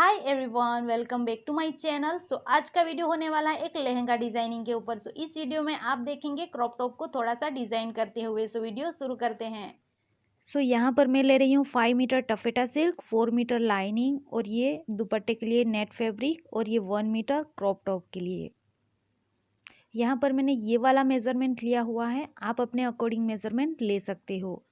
Hi everyone, welcome back to my channel. आज का video होने वाला है एक लहंगा डिजाइनिंग के ऊपर। इस वीडियो में आप देखेंगे क्रॉप टॉप को थोड़ा सा डिजाइन करते हुए। वीडियो शुरू करते हैं। यहाँ पर मैं ले रही हूँ 5 metre taffeta silk, 4 metre lining और ये दुपट्टे के लिए नेट फैब्रिक और ये 1 मीटर क्रॉप टॉप के लिए। यहाँ पर मैंने ये वाला मेजरमेंट लिया हुआ है, आप अपने अकॉर्डिंग मेजरमेंट ले सकते हो।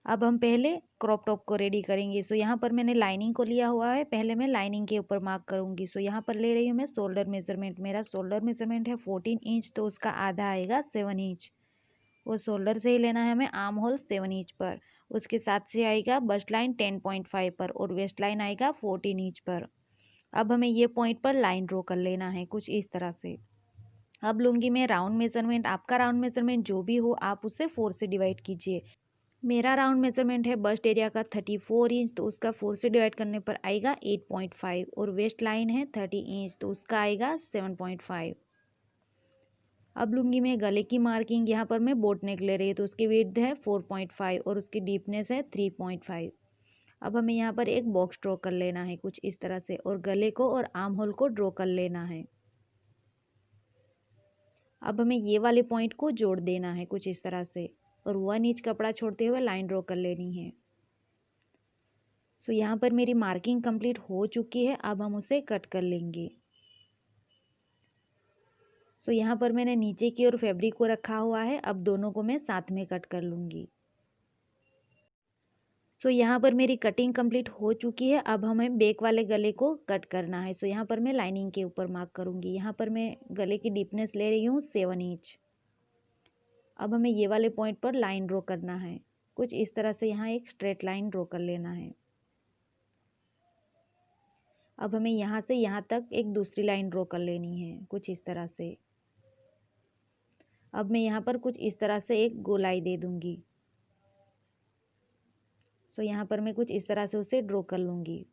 अब हम पहले क्रॉप टॉप को रेडी करेंगे। यहाँ पर मैंने लाइनिंग को लिया हुआ है, पहले मैं लाइनिंग के ऊपर मार्क करूँगी। यहाँ पर ले रही हूँ मैं शोल्डर मेजरमेंट। मेरा शोल्डर मेजरमेंट है 14 इंच, तो उसका आधा आएगा 7 इंच। वो शोल्डर से ही लेना है हमें। आर्म होल 7 इंच पर, उसके साथ से आएगा बस्ट लाइन 10.5 पर और वेस्ट लाइन आएगा 14 इंच पर। अब हमें ये पॉइंट पर लाइन ड्रॉ कर लेना है कुछ इस तरह से। अब लूँगी मैं राउंड मेजरमेंट। आपका राउंड मेजरमेंट जो भी हो आप उसे 4 से डिवाइड कीजिए। मेरा राउंड मेजरमेंट है बस्ट एरिया का 34 इंच, तो उसका 4 से डिवाइड करने पर आएगा 8.5 और वेस्ट लाइन है 30 इंच, तो उसका आएगा 7.5। अब लूँगी मैं गले की मार्किंग। यहाँ पर मैं बोट नेक ले रही हूँ, तो उसकी विड्थ है 4.5 और उसकी डीपनेस है 3.5। अब हमें यहाँ पर एक बॉक्स ड्रॉ कर लेना है कुछ इस तरह से और गले को और आर्म होल को ड्रॉ कर लेना है। अब हमें ये वाले पॉइंट को जोड़ देना है कुछ इस तरह से और 1 इंच कपड़ा छोड़ते हुए लाइन ड्रॉ कर लेनी है। यहाँ पर मेरी मार्किंग कंप्लीट हो चुकी है। अब हम उसे कट कर लेंगे। यहाँ पर मैंने नीचे की ओर फैब्रिक को रखा हुआ है। अब दोनों को मैं साथ में कट कर लूँगी। यहाँ पर मेरी कटिंग कंप्लीट हो चुकी है। अब हमें बैक वाले गले को कट करना है। यहाँ पर मैं लाइनिंग के ऊपर मार्क करूँगी। यहाँ पर मैं गले की डीपनेस ले रही हूँ 7 इंच। अब हमें ये वाले पॉइंट पर लाइन ड्रॉ करना है कुछ इस तरह से। यहाँ एक स्ट्रेट लाइन ड्रॉ कर लेना है। अब हमें यहाँ से यहाँ तक एक दूसरी लाइन ड्रॉ कर लेनी है कुछ इस तरह से। अब मैं यहाँ पर कुछ इस तरह से एक गोलाई दे दूँगी। यहाँ पर मैं कुछ इस तरह से उसे ड्रॉ कर लूँगी।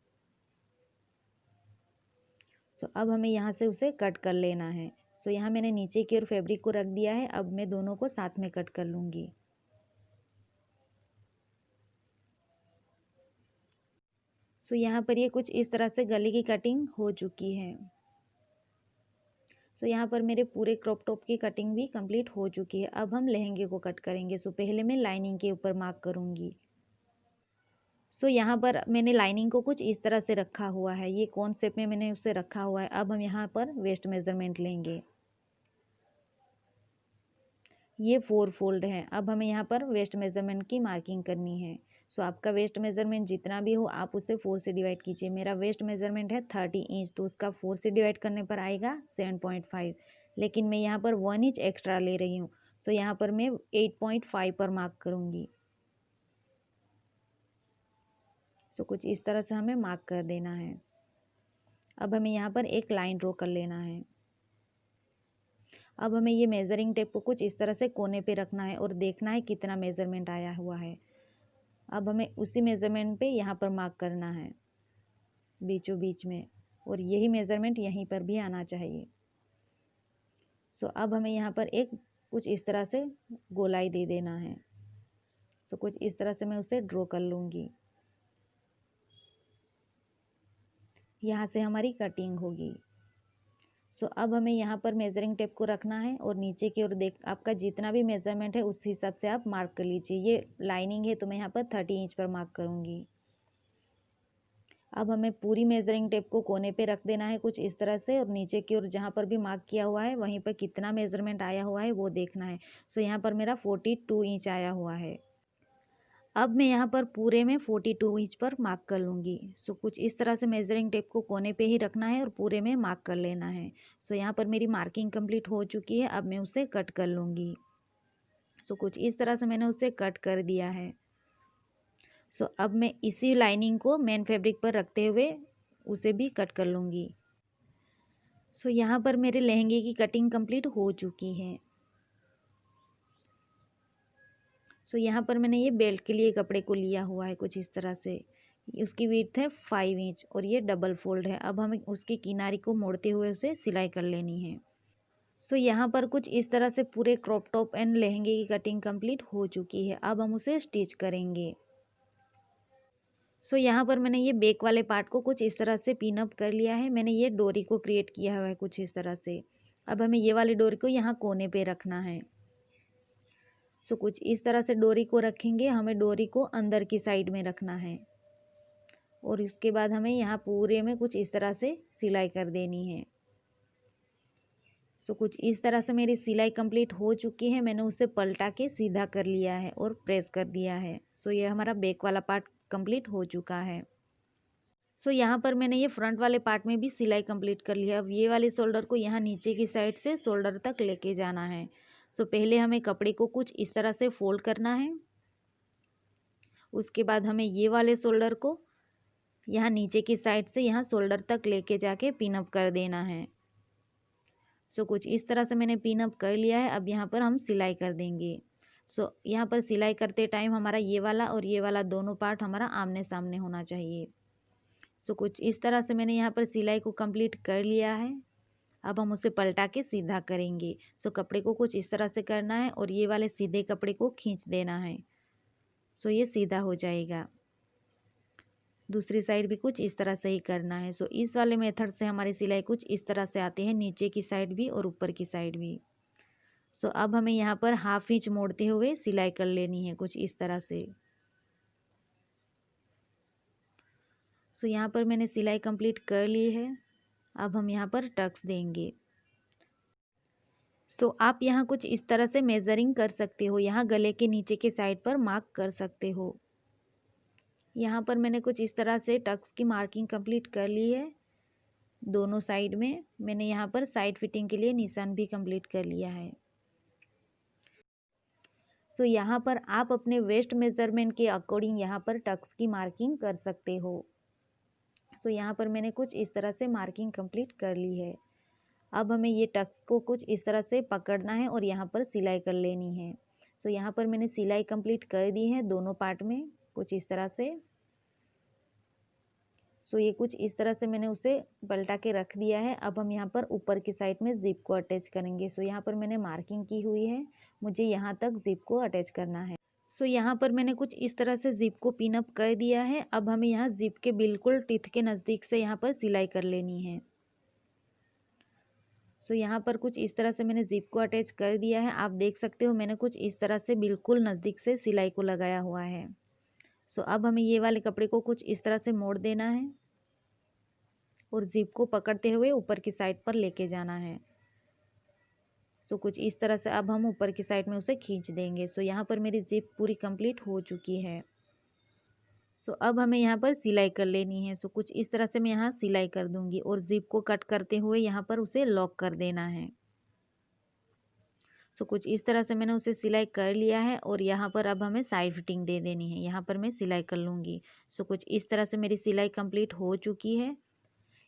अब हमें यहाँ से उसे कट कर लेना है। यहाँ मैंने नीचे की ओर फैब्रिक को रख दिया है। अब मैं दोनों को साथ में कट कर लूँगी। यहाँ पर ये कुछ इस तरह से गले की कटिंग हो चुकी है। यहाँ पर मेरे पूरे क्रॉप टॉप की कटिंग भी कंप्लीट हो चुकी है। अब हम लहंगे को कट करेंगे। पहले मैं लाइनिंग के ऊपर मार्क करूँगी। यहाँ पर मैंने लाइनिंग को कुछ इस तरह से रखा हुआ है। ये कौन शेप में मैंने उसे रखा हुआ है। अब हम यहाँ पर वेस्ट मेजरमेंट लेंगे। ये 4 फोल्ड है। अब हमें यहाँ पर वेस्ट मेजरमेंट की मार्किंग करनी है। आपका वेस्ट मेजरमेंट जितना भी हो आप उसे 4 से डिवाइड कीजिए। मेरा वेस्ट मेजरमेंट है 30 इंच, तो उसका 4 से डिवाइड करने पर आएगा 7.5। लेकिन मैं यहाँ पर 1 इंच एक्स्ट्रा ले रही हूँ। यहाँ पर मैं 8.5 पर मार्क करूँगी। कुछ इस तरह से हमें मार्क कर देना है। अब हमें यहाँ पर एक लाइन ड्रॉ कर लेना है। अब हमें ये मेजरिंग टेप को कुछ इस तरह से कोने पे रखना है और देखना है कितना मेजरमेंट आया हुआ है। अब हमें उसी मेजरमेंट पे यहाँ पर मार्क करना है बीचों बीच में, और यही मेजरमेंट यहीं पर भी आना चाहिए। अब हमें यहाँ पर एक कुछ इस तरह से गोलाई दे देना है। कुछ इस तरह से मैं उसे ड्रॉ कर लूँगी। यहाँ से हमारी कटिंग होगी। अब हमें यहाँ पर मेजरिंग टेप को रखना है और नीचे की ओर देख आपका जितना भी मेजरमेंट है उस हिसाब से आप मार्क कर लीजिए। ये लाइनिंग है तो मैं यहाँ पर 30 इंच पर मार्क करूँगी। अब हमें पूरी मेजरिंग टेप को कोने पे रख देना है कुछ इस तरह से, और नीचे की ओर जहाँ पर भी मार्क किया हुआ है वहीं पर कितना मेजरमेंट आया हुआ है वो देखना है। यहाँ पर मेरा 42 इंच आया हुआ है। अब मैं यहाँ पर पूरे में 42 इंच पर मार्क कर लूँगी। कुछ इस तरह से मेजरिंग टेप को कोने पे ही रखना है और पूरे में मार्क कर लेना है। यहाँ पर मेरी मार्किंग कंप्लीट हो चुकी है। अब मैं उसे कट कर लूँगी। कुछ इस तरह से मैंने उसे कट कर दिया है। अब मैं इसी लाइनिंग को मेन फैब्रिक पर रखते हुए उसे भी कट कर लूँगी। यहाँ पर मेरे लहंगे की कटिंग कंप्लीट हो चुकी है। यहाँ पर मैंने ये बेल्ट के लिए कपड़े को लिया हुआ है कुछ इस तरह से। उसकी विड्थ है 5 इंच और ये डबल फोल्ड है। अब हमें उसकी किनारी को मोड़ते हुए उसे सिलाई कर लेनी है। यहाँ पर कुछ इस तरह से पूरे क्रॉप टॉप एंड लहंगे की कटिंग कंप्लीट हो चुकी है। अब हम उसे स्टिच करेंगे। सो यहाँ पर मैंने ये बैक वाले पार्ट को कुछ इस तरह से पिन अप कर लिया है। मैंने ये डोरी को क्रिएट किया हुआ है कुछ इस तरह से। अब हमें ये वाली डोरी को यहाँ कोने पे रखना है। सो कुछ इस तरह से डोरी को रखेंगे। हमें डोरी को अंदर की साइड में रखना है और इसके बाद हमें यहाँ पूरे में कुछ इस तरह से सिलाई कर देनी है। सो कुछ इस तरह से मेरी सिलाई कंप्लीट हो चुकी है। मैंने उसे पलटा के सीधा कर लिया है और प्रेस कर दिया है। सो ये हमारा बैक वाला पार्ट कंप्लीट हो चुका है। सो यहाँ पर मैंने ये फ्रंट वाले पार्ट में भी सिलाई कंप्लीट कर लिया है। अब ये वाले शोल्डर को यहाँ नीचे की साइड से शोल्डर तक लेके जाना है। सो पहले हमें कपड़े को कुछ इस तरह से फोल्ड करना है। उसके बाद हमें ये वाले शोल्डर को यहाँ नीचे की साइड से यहाँ शोल्डर तक लेके जाके पिन अप कर देना है। सो कुछ इस तरह से मैंने पिन अप कर लिया है। अब यहाँ पर हम सिलाई कर देंगे। सो यहाँ पर सिलाई करते टाइम हमारा ये वाला और ये वाला दोनों पार्ट हमारा आमने सामने होना चाहिए। सो कुछ इस तरह से मैंने यहाँ पर सिलाई को कंप्लीट कर लिया है। अब हम उसे पलटा के सीधा करेंगे। सो कपड़े को कुछ इस तरह से करना है और ये वाले सीधे कपड़े को खींच देना है। सो ये सीधा हो जाएगा। दूसरी साइड भी कुछ इस तरह से ही करना है। सो इस वाले मेथड से हमारी सिलाई कुछ इस तरह से आती है, नीचे की साइड भी और ऊपर की साइड भी। सो अब हमें यहाँ पर हाफ इंच मोड़ते हुए सिलाई कर लेनी है कुछ इस तरह से। सो यहाँ पर मैंने सिलाई कंप्लीट कर ली है। अब हम यहाँ पर टक्स देंगे। सो आप यहाँ कुछ इस तरह से मेजरिंग कर सकते हो। यहाँ गले के नीचे के साइड पर मार्क कर सकते हो। यहाँ पर मैंने कुछ इस तरह से टक्स की मार्किंग कंप्लीट कर ली है। दोनों साइड में मैंने यहाँ पर साइड फिटिंग के लिए निशान भी कंप्लीट कर लिया है। सो यहाँ पर आप अपने वेस्ट मेजरमेंट के अकॉर्डिंग यहाँ पर टक्स की मार्किंग कर सकते हो। सो यहाँ पर मैंने कुछ इस तरह से मार्किंग कंप्लीट कर ली है। अब हमें ये टक्स को कुछ इस तरह से पकड़ना है और यहाँ पर सिलाई कर लेनी है। सो यहाँ पर मैंने सिलाई कंप्लीट कर दी है दोनों पार्ट में कुछ इस तरह से। सो ये कुछ इस तरह से मैंने उसे पलटा के रख दिया है। अब हम यहाँ पर ऊपर की साइड में जिप को अटैच करेंगे। सो यहाँ पर मैंने मार्किंग की हुई है, मुझे यहाँ तक जिप को अटैच करना है। सो यहाँ पर मैंने कुछ इस तरह से जिप को पिन अप कर दिया है। अब हमें यहाँ जिप के बिल्कुल टिथ के नज़दीक से यहाँ पर सिलाई कर लेनी है। सो यहाँ पर कुछ इस तरह से मैंने जिप को अटैच कर दिया है। आप देख सकते हो मैंने कुछ इस तरह से बिल्कुल नज़दीक से सिलाई को लगाया हुआ है। सो अब हमें ये वाले कपड़े को कुछ इस तरह से मोड़ देना है और जिप को पकड़ते हुए ऊपर की साइड पर लेके जाना है। सो कुछ इस तरह से अब हम ऊपर की साइड में उसे खींच देंगे। सो यहाँ पर मेरी जिप पूरी कंप्लीट हो चुकी है। सो अब हमें यहाँ पर सिलाई कर लेनी है। सो कुछ इस तरह से मैं यहाँ सिलाई कर दूंगी और जिप को कट करते हुए यहाँ पर उसे लॉक कर देना है। सो कुछ इस तरह से मैंने उसे सिलाई कर लिया है और यहाँ पर अब हमें साइड फिटिंग दे देनी है। यहाँ पर मैं सिलाई कर लूँगी। सो कुछ इस तरह से मेरी सिलाई कंप्लीट हो चुकी है।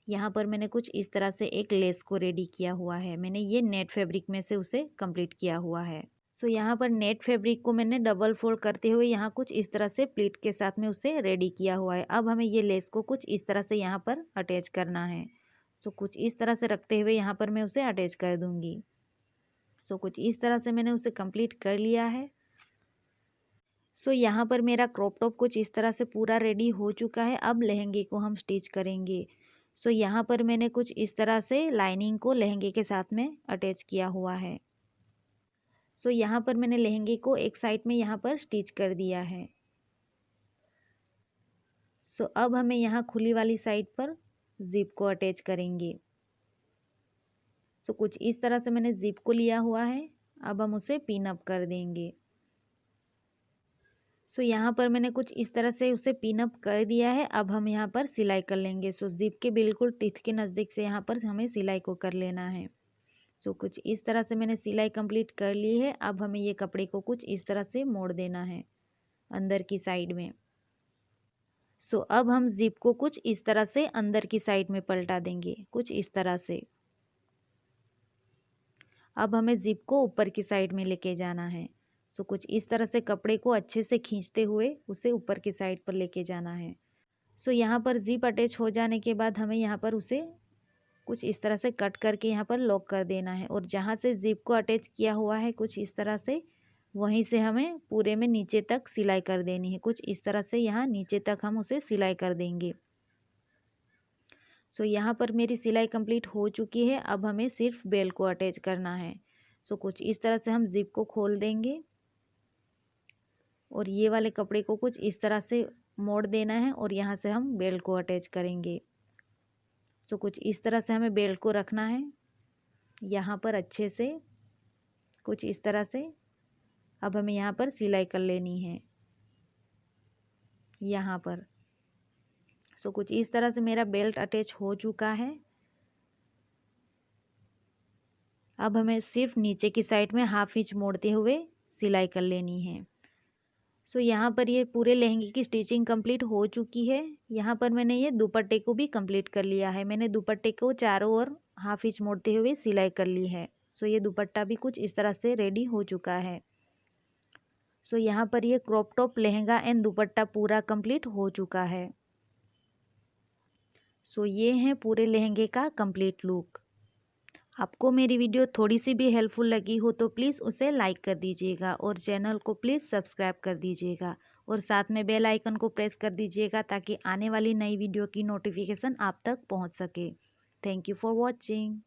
यहाँ पर मैंने कुछ इस तरह से एक लेस को रेडी किया हुआ है। मैंने ये नेट फैब्रिक में से उसे कंप्लीट किया हुआ है। सो यहाँ पर नेट फैब्रिक को मैंने डबल फोल्ड करते हुए यहाँ कुछ इस तरह से प्लीट के साथ में उसे रेडी किया हुआ है। अब हमें ये लेस को कुछ इस तरह से यहाँ पर अटैच करना है। सो कुछ इस तरह से रखते हुए यहाँ पर मैं उसे अटैच कर दूँगी। सो कुछ इस तरह से मैंने उसे कंप्लीट कर लिया है। सो यहाँ पर मेरा क्रॉप टॉप कुछ इस तरह से पूरा रेडी हो चुका है। अब लहंगे को हम स्टिच करेंगे। सो यहाँ पर मैंने कुछ इस तरह से लाइनिंग को लहंगे के साथ में अटैच किया हुआ है। सो यहाँ पर मैंने लहंगे को एक साइड में यहाँ पर स्टिच कर दिया है। सो अब हमें यहाँ खुली वाली साइड पर जिप को अटैच करेंगे। सो कुछ इस तरह से मैंने जिप को लिया हुआ है। अब हम उसे पिन अप कर देंगे। सो यहाँ पर मैंने कुछ इस तरह से उसे पिन अप कर दिया है। अब हम यहाँ पर सिलाई कर लेंगे। सो जिप के बिल्कुल टिथ के नज़दीक से यहाँ पर हमें सिलाई को कर लेना है। सो कुछ इस तरह से मैंने सिलाई कंप्लीट कर ली है। अब हमें ये कपड़े को कुछ इस तरह से मोड़ देना है अंदर की साइड में। सो अब हम जिप को कुछ इस तरह से अंदर की साइड में पलटा देंगे कुछ इस तरह से। अब हमें जिप को ऊपर की साइड में लेके जाना है। सो कुछ इस तरह से कपड़े को अच्छे से खींचते हुए उसे ऊपर की साइड पर लेके जाना है। सो यहाँ पर जिप अटैच हो जाने के बाद हमें यहाँ पर उसे कुछ इस तरह से कट करके यहाँ पर लॉक कर देना है और जहाँ से जिप को अटैच किया हुआ है कुछ इस तरह से वहीं से हमें पूरे में नीचे तक सिलाई कर देनी है। कुछ इस तरह से यहाँ नीचे तक हम उसे सिलाई कर देंगे। सो यहाँ पर मेरी सिलाई कंप्लीट हो चुकी है। अब हमें सिर्फ बेल को अटैच करना है। सो कुछ इस तरह से हम जिप को खोल देंगे और ये वाले कपड़े को कुछ इस तरह से मोड़ देना है और यहाँ से हम बेल्ट को अटैच करेंगे। सो कुछ इस तरह से हमें बेल्ट को रखना है यहाँ पर अच्छे से, कुछ इस तरह से। अब हमें यहाँ पर सिलाई कर लेनी है यहाँ पर। सो कुछ इस तरह से मेरा बेल्ट अटैच हो चुका है। अब हमें सिर्फ नीचे की साइड में हाफ इंच मोड़ते हुए सिलाई कर लेनी है। सो यहाँ पर ये पूरे लहंगे की स्टिचिंग कंप्लीट हो चुकी है। यहाँ पर मैंने ये दुपट्टे को भी कंप्लीट कर लिया है। मैंने दुपट्टे को चारों ओर हाफ इंच मोड़ते हुए सिलाई कर ली है। सो ये दुपट्टा भी कुछ इस तरह से रेडी हो चुका है। सो यहाँ पर ये क्रॉप टॉप लहंगा एंड दुपट्टा पूरा कंप्लीट हो चुका है। सो ये है पूरे लहंगे का कंप्लीट लुक। आपको मेरी वीडियो थोड़ी सी भी हेल्पफुल लगी हो तो प्लीज़ उसे लाइक कर दीजिएगा और चैनल को प्लीज़ सब्सक्राइब कर दीजिएगा और साथ में बेल आइकन को प्रेस कर दीजिएगा ताकि आने वाली नई वीडियो की नोटिफिकेशन आप तक पहुंच सके। Thank you for watching.